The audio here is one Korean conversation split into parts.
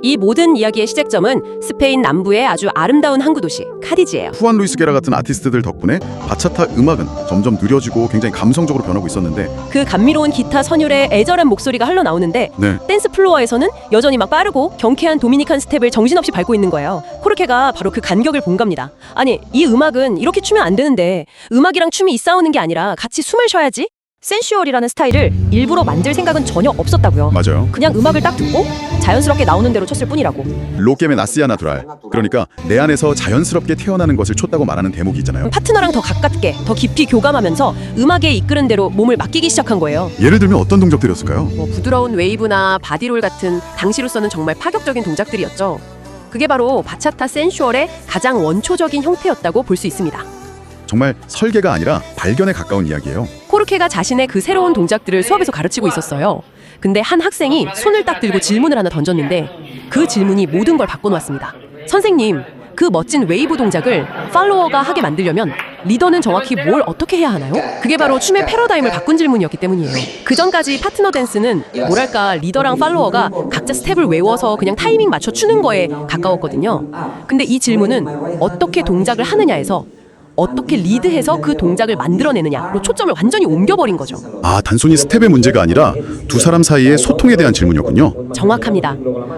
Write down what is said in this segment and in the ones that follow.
이 모든 이야기의 시작점은 스페인 남부의 아주 아름다운 항구 도시 카디즈예요. 후안 루이스 게라 같은 아티스트들 덕분에 바차타 음악은 점점 느려지고 굉장히 감성적으로 변하고 있었는데 그 감미로운 기타 선율에 애절한 목소리가 흘러나오는데 네. 댄스 플로어에서는 여전히 막 빠르고 경쾌한 도미니칸 스텝을 정신없이 밟고 있는 거예요. 코르케가 바로 그 간격을 본 겁니다. 아니, 이 음악은 이렇게 추면 안 되는데 음악이랑 춤이 싸우는 게 아니라 같이 숨을 쉬어야지? 센슈얼이라는 스타일을 일부러 만들 생각은 전혀 없었다고요. 맞아요. 그냥 음악을 딱 듣고 자연스럽게 나오는 대로 쳤을 뿐이라고. 로게메 나시아 나투랄, 그러니까 내 안에서 자연스럽게 태어나는 것을 췄다고 말하는 대목이 있잖아요. 파트너랑 더 가깝게, 더 깊이 교감하면서 음악에 이끄는 대로 몸을 맡기기 시작한 거예요. 예를 들면 어떤 동작들이었을까요? 부드러운 웨이브나 바디롤 같은 당시로서는 정말 파격적인 동작들이었죠. 그게 바로 바차타 센슈얼의 가장 원초적인 형태였다고 볼 수 있습니다. 정말 설계가 아니라 발견에 가까운 이야기예요. 코르케가 자신의 그 새로운 동작들을 수업에서 가르치고 있었어요. 근데 한 학생이 손을 딱 들고 질문을 하나 던졌는데 그 질문이 모든 걸 바꿔놓았습니다. 선생님, 그 멋진 웨이브 동작을 팔로워가 하게 만들려면 리더는 정확히 뭘 어떻게 해야 하나요? 그게 바로 춤의 패러다임을 바꾼 질문이었기 때문이에요. 그 전까지 파트너 댄스는 뭐랄까 리더랑 팔로워가 각자 스텝을 외워서 그냥 타이밍 맞춰 추는 거에 가까웠거든요. 근데 이 질문은 어떻게 동작을 하느냐에서 어떻게 리드해서 그 동작을 만들어내느냐로 초점을 완전히 옮겨버린 거죠. 아, 단순히 스텝의 문제가 아니라 두 사람 사이의 소통에 대한 질문이었군요. 정확합니다.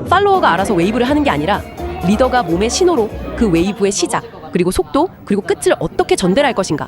팔로워가 알아서 웨이브를 하는 게 아니라 리더가 몸의 신호로 그 웨이브의 시작, 그리고 속도, 그리고 끝을 어떻게 전달할 것인가.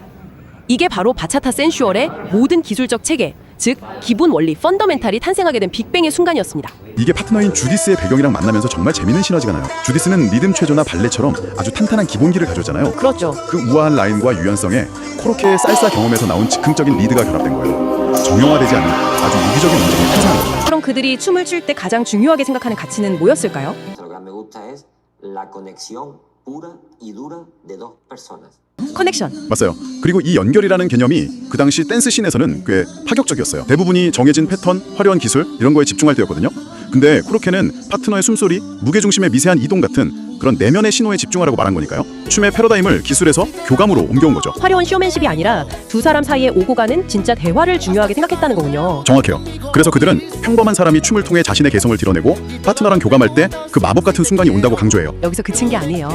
이게 바로 바차타 센슈얼의 모든 기술적 체계, 즉 기본 원리, 펀더멘탈이 탄생하게 된 빅뱅의 순간이었습니다. 이게 파트너인 주디스의 배경이랑 만나면서 정말 재밌는 시너지가 나요. 주디스는 리듬 체조나 발레처럼 아주 탄탄한 기본기를 가졌잖아요. 그렇죠. 그 우아한 라인과 유연성에 코르케의 살사 경험에서 나온 즉흥적인 리드가 결합된 거예요. 정형화되지 않은 아주 유기적인 음색이 탄생한 거죠. 그럼 그들이 춤을 출 때 가장 중요하게 생각하는 가치는 뭐였을까요? Lo que me gusta es la conexión pura y dura de dos personas. 커넥션. 맞아요. 그리고 이 연결이라는 개념이 그 당시 댄스 씬에서는 꽤 파격적이었어요. 대부분이 정해진 패턴, 화려한 기술 이런 거에 집중할 때였거든요. 근데 코르케는 파트너의 숨소리, 무게중심의 미세한 이동 같은 그런 내면의 신호에 집중하라고 말한 거니까요. 춤의 패러다임을 기술에서 교감으로 옮겨온 거죠. 화려한 쇼맨십이 아니라 두 사람 사이에 오고 가는 진짜 대화를 중요하게 생각했다는 거군요. 정확해요. 그래서 그들은 평범한 사람이 춤을 통해 자신의 개성을 드러내고 파트너랑 교감할 때 그 마법 같은 순간이 온다고 강조해요. 여기서 그친 게 아니에요.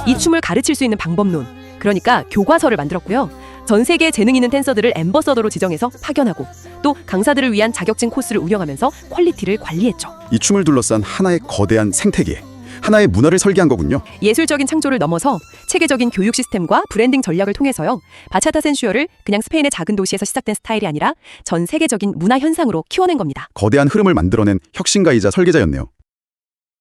이 춤을 가르칠 수 있는 방법론, 그러니까 교과서를 만들었고요. 전 세계 재능 있는 댄서들을 앰버서더로 지정해서 파견하고 또 강사들을 위한 자격증 코스를 운영하면서 퀄리티를 관리했죠. 이 춤을 둘러싼 하나의 거대한 생태계, 하나의 문화를 설계한 거군요. 예술적인 창조를 넘어서 체계적인 교육 시스템과 브랜딩 전략을 통해서요. 바차타 센슈얼을 그냥 스페인의 작은 도시에서 시작된 스타일이 아니라 전 세계적인 문화 현상으로 키워낸 겁니다. 거대한 흐름을 만들어낸 혁신가이자 설계자였네요.